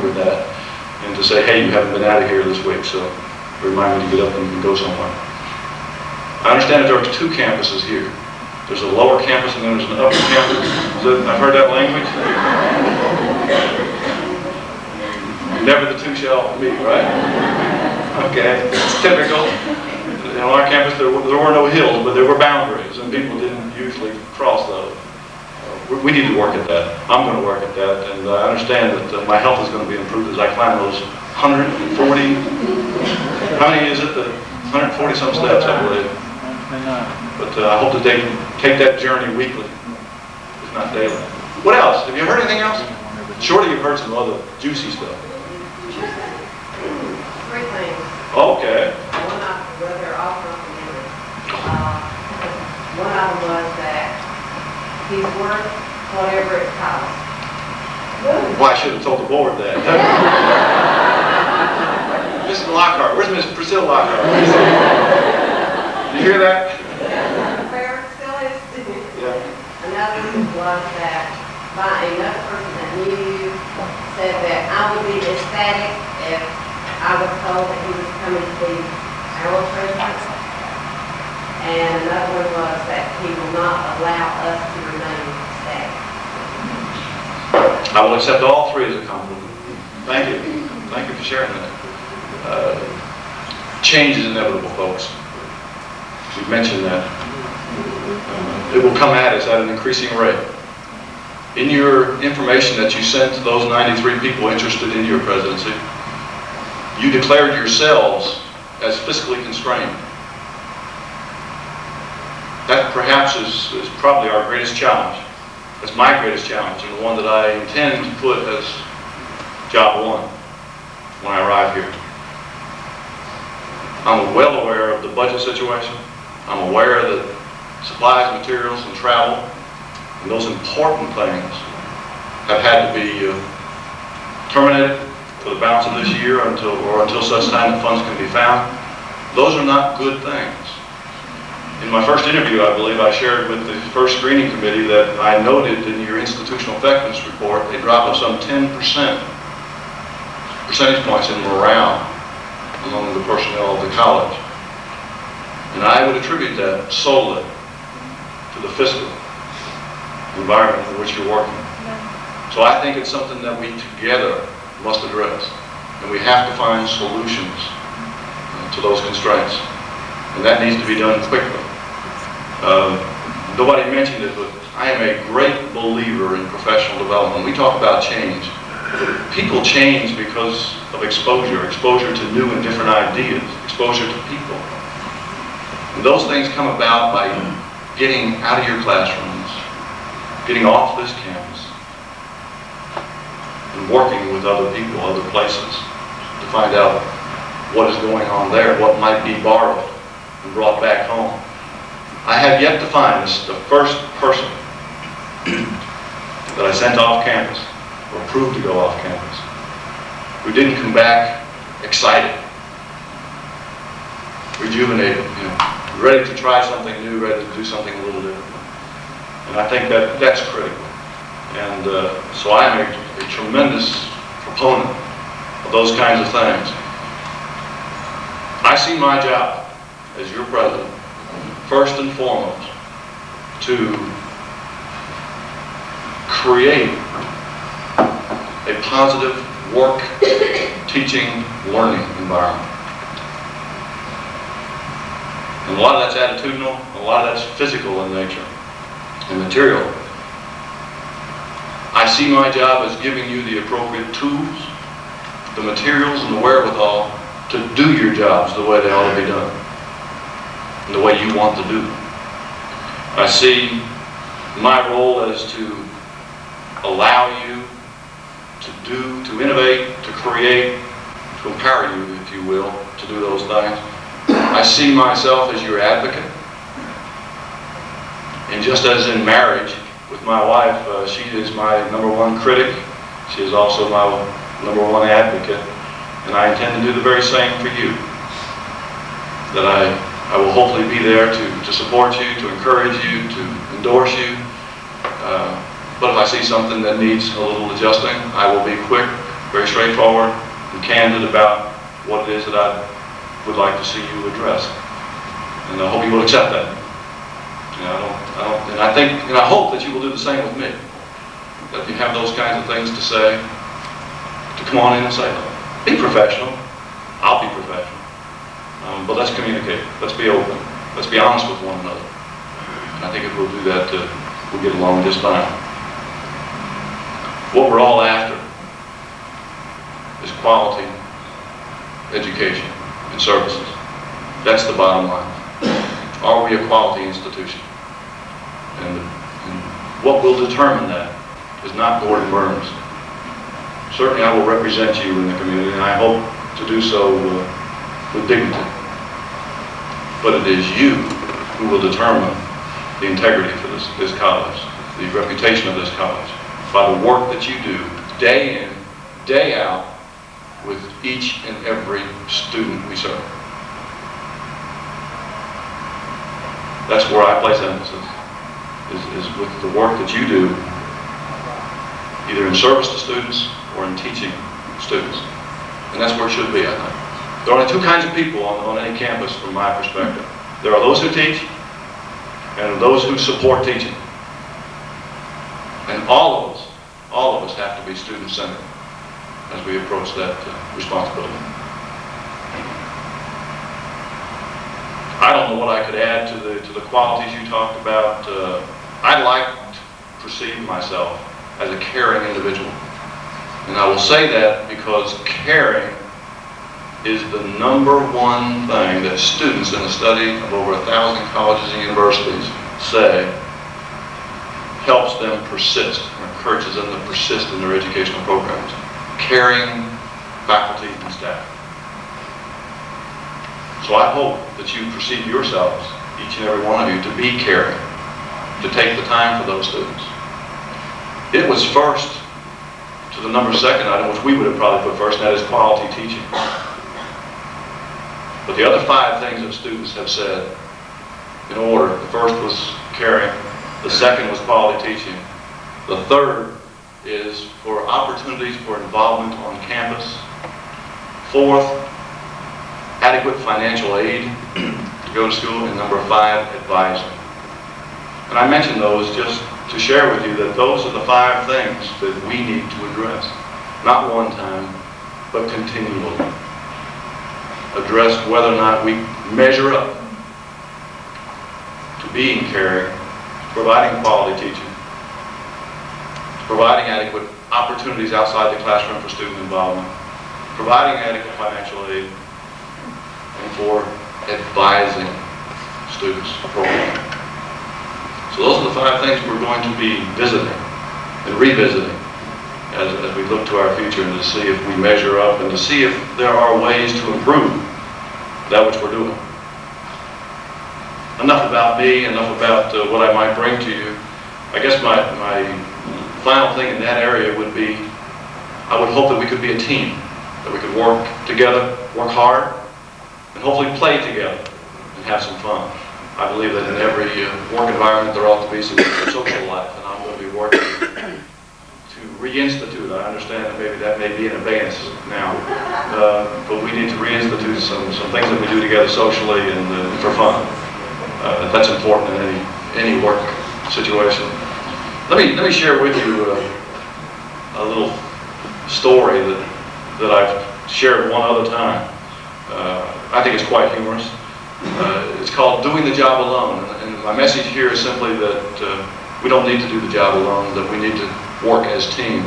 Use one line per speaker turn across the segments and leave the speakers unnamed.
with that, and to say, hey, you haven't been out of here this week, so remind me to get up and go somewhere. I understand that there are two campuses here. There's a lower campus and then there's an upper campus. I've heard that language. Never the two shall meet, right? Okay, it's typical. On our campus there were no hills, but there were boundaries, and people didn't usually cross those. We need to work at that. I'm going to work at that, and I understand that my health is going to be improved as I climb those 140, how many is it? 140 some steps, I believe. But I hope that they take that journey weekly, if not daily. What else? Have you heard anything else? Surely you've heard some other juicy stuff.
Three things.
Okay.
One of them, well, they're all complimentary. One of them was that he's worth whatever it costs.
Well, I should have told the board that. Mrs. Lockhart, where's Miss Priscilla Lockhart? Did you hear that?
Fair still is.
Yeah.
Another was that by another person that knew you said that I would be ecstatic if I was told that he was coming to be our president. And another one was that he will not allow us to remain static.
I will accept all three as a compliment. Thank you. Thank you for sharing that. Change is inevitable, folks. We've mentioned that. It will come at us at an increasing rate. In your information that you sent to those 93 people interested in your presidency, you declared yourselves as fiscally constrained. That perhaps is probably our greatest challenge. That's my greatest challenge, and the one that I intend to put as job one when I arrive here. I'm well aware of the budget situation. I'm aware that supplies, materials, and travel, and those important things have had to be terminated for the balance of this year until such time that funds can be found. Those are not good things. In my first interview, I believe I shared with the first screening committee that I noted in your institutional effectiveness report a drop of some 10% percentage points in morale among the personnel of the college. And I would attribute that solely to the fiscal environment in which you're working. So I think it's something that we together must address. And we have to find solutions to those constraints. And that needs to be done quickly. Nobody mentioned it, but I am a great believer in professional development. We talk about change. People change because of exposure to new and different ideas, exposure to people. And those things come about by getting out of your classrooms, getting off this campus, and working with other people, other places, to find out what is going on there, what might be borrowed and brought back home. I have yet to find the first person that I sent off campus, or approved to go off campus, who didn't come back excited, rejuvenated, ready to try something new, ready to do something a little different. And I think that that's critical. And so I am a tremendous proponent of those kinds of things. I see my job as your president, first and foremost, to create a positive work, teaching, learning environment. And a lot of that's attitudinal, a lot of that's physical in nature and material. I see my job as giving you the appropriate tools, the materials, and the wherewithal to do your jobs the way they ought to be done, and the way you want to do them. I see my role as to allow you to innovate, to create, to empower you, if you will, to do those things. I see myself as your advocate. And just as in marriage with my wife, she is my #1 critic. She is also my #1 advocate. And I intend to do the very same for you. That I will hopefully be there to support you, to encourage you, to endorse you. But if I see something that needs a little adjusting, I will be quick very straightforward and candid about what it is that I would like to see you address. And I hope you will accept that. And I hope that you will do the same with me. That if you have those kinds of things to say, to come on in and say them. Be professional. I'll be professional. But let's communicate. Let's be open. Let's be honest with one another. And I think if we'll do that, we'll get along just fine. What we're all after is quality education and services. That's the bottom line. Are we a quality institution? And what will determine that is not Gordon Burns. Certainly I will represent you in the community, and I hope to do so with dignity. But it is you who will determine the integrity for this college, the reputation of this college, by the work that you do day in, day out, with each and every student we serve. That's where I place emphasis, is with the work that you do, either in service to students or in teaching students. And that's where it should be, I think. There are only two kinds of people on any campus from my perspective. There are those who teach and those who support teaching. And all of us have to be student-centered as we approach that responsibility. I don't know what I could add to the qualities you talked about. I like to perceive myself as a caring individual. And I will say that because caring is the number one thing that students in the study of over 1,000 colleges and universities say helps them persist, or encourages them to persist in their educational programs. Caring faculty and staff. So I hope that you perceive yourselves, each and every one of you, to be caring, to take the time for those students. It was first to the second item, which we would have probably put first, and that is quality teaching. But the other 5 things that students have said in order, the first was caring, the second was quality teaching, the third is for opportunities for involvement on campus, fourth, adequate financial aid to go to school, and number 5, advising. And I mention those just to share with you that those are the 5 things that we need to address. Not one time, but continually. Address whether or not we measure up to being caring, providing quality teaching, providing adequate opportunities outside the classroom for student involvement, providing adequate financial aid, and for advising students appropriately. So those are the 5 things we're going to be visiting and revisiting as we look to our future, and to see if we measure up and to see if there are ways to improve that which we're doing. Enough about me, enough about what I might bring to you. I guess my final thing in that area would be, I would hope that we could be a team, that we could work together, work hard, and hopefully play together and have some fun. I believe that in every work environment there ought to be some social life, and I'm going to be working to reinstitute. I understand that that may be in abeyance now, but we need to reinstitute some things that we do together socially and for fun. That's important in any work situation. Let me share with you a little story that I've shared one other time. I think it's quite humorous. It's called Doing the Job Alone. And my message here is simply that we don't need to do the job alone, that we need to work as team.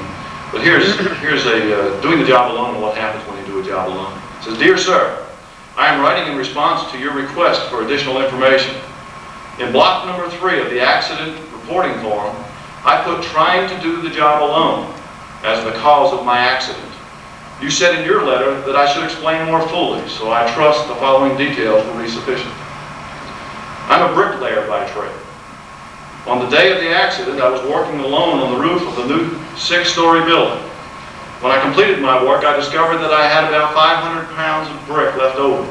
But here's a doing the job alone and what happens when you do a job alone. It says, "Dear sir, I am writing in response to your request for additional information. In block number 3 of the accident reporting form, I put trying to do the job alone as the cause of my accident. You said in your letter that I should explain more fully, so I trust the following details will be sufficient. I'm a bricklayer by trade. On the day of the accident, I was working alone on the roof of the new 6-story building. When I completed my work, I discovered that I had about 500 pounds of brick left over.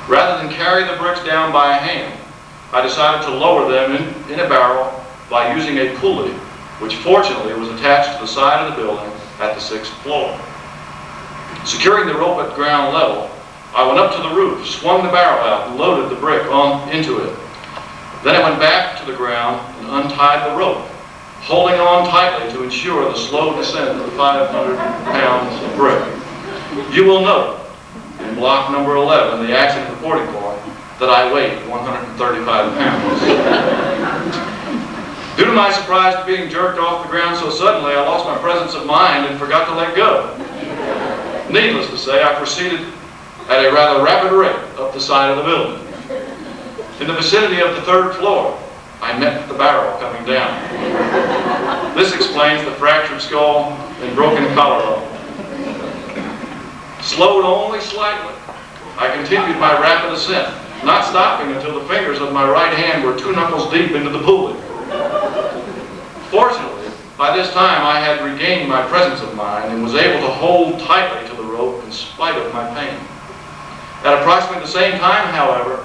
Rather than carry the bricks down by hand, I decided to lower them in a barrel by using a pulley, which fortunately was attached to the side of the building at the 6th floor. Securing the rope at ground level, I went up to the roof, swung the barrel out, and loaded the brick into it. Then I went back to the ground and untied the rope, holding on tightly to ensure the slow descent of the 500 pounds of brick. You will note in block number 11, the accident reporting form, that I weighed 135 pounds. Due to my surprise to being jerked off the ground so suddenly, I lost my presence of mind and forgot to let go. Needless to say, I proceeded at a rather rapid rate up the side of the building. In the vicinity of the 3rd floor, I met the barrel coming down. This explains the fractured skull and broken collarbone. Slowed only slightly, I continued my rapid ascent, not stopping until the fingers of my right hand were 2 knuckles deep into the pulley. Fortunately, by this time I had regained my presence of mind and was able to hold tightly to the rope in spite of my pain. At approximately the same time, however,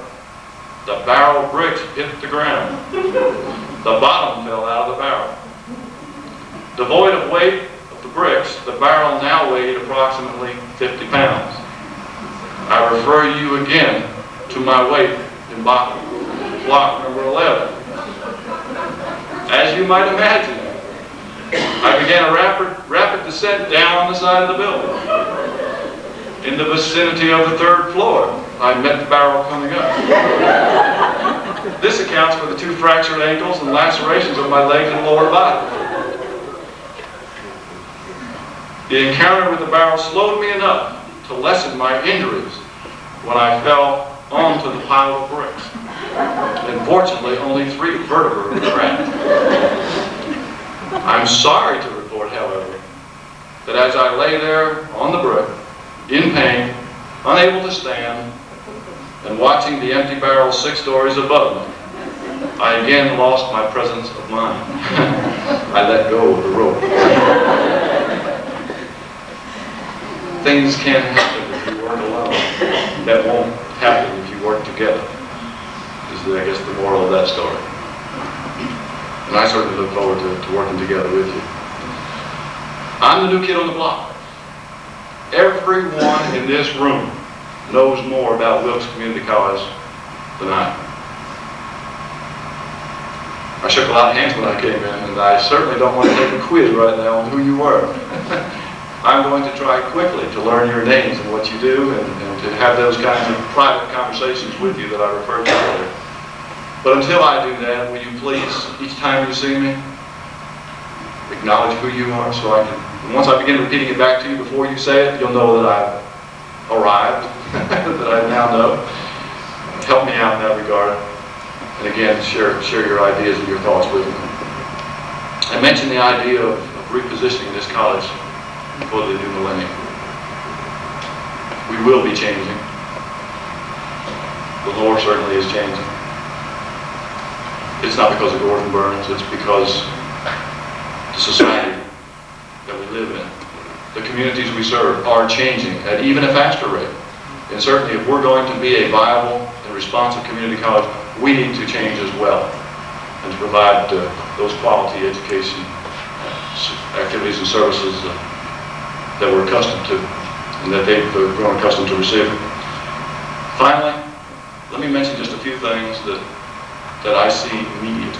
the barrel bricks hit the ground. The bottom fell out of the barrel. Devoid of weight of the bricks, the barrel now weighed approximately 50 pounds. I refer you again to my weight in block number 11. As you might imagine, I began a rapid descent down the side of the building. In the vicinity of the 3rd floor, I met the barrel coming up. This accounts for the 2 fractured ankles and lacerations of my legs and lower body. The encounter with the barrel slowed me enough to lessen my injuries when I fell onto the pile of bricks. And fortunately, only 3 vertebrae were cracked. I'm sorry to report, however, that as I lay there on the brick, in pain, unable to stand, and watching the empty barrel 6 stories above me, I again lost my presence of mind. I let go of the rope. Things can happen if you work alone. That won't happen if you work together, is, I guess, the moral of that story. And I certainly look forward to working together with you. I'm the new kid on the block. Everyone in this room knows more about Wilkes Community College than I. I shook a lot of hands when I came in, and I certainly don't want to take a quiz right now on who you were. I'm going to try quickly to learn your names and what you do, and to have those kinds of private conversations with you that I referred to earlier. But until I do that, will you please, each time you see me, acknowledge who you are, so I can, once I begin repeating it back to you before you say it, you'll know that I've arrived, that I now know. Help me out in that regard. And again, share your ideas and your thoughts with me. I mentioned the idea of repositioning this college for the new millennium. We will be changing. The Lord certainly is changing. It's not because of Gordon Burns, it's because the society that we live in, the communities we serve are changing at even a faster rate. And certainly if we're going to be a viable and responsive community college, we need to change as well and to provide those quality education activities and services that we're accustomed to and that they've grown accustomed to receiving. Finally, let me mention just a few things that I see immediate.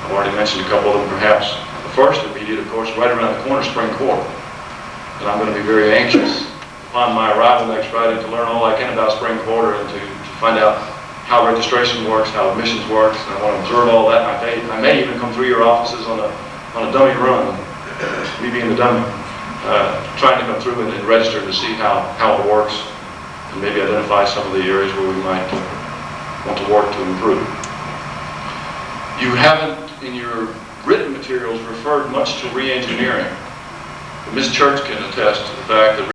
I've already mentioned a couple of them perhaps. The first immediate, of course, right around the corner, spring quarter. And I'm going to be very anxious upon my arrival next Friday to learn all I can about spring quarter and to find out how registration works, how admissions works, and I want to observe all that. I may even come through your offices on a dummy run, me being the dummy, trying to come through and register to see how it works and maybe identify some of the areas where we might want to work to improve. You haven't, in your written materials, referred much to re-engineering. Ms. Church can attest to the fact that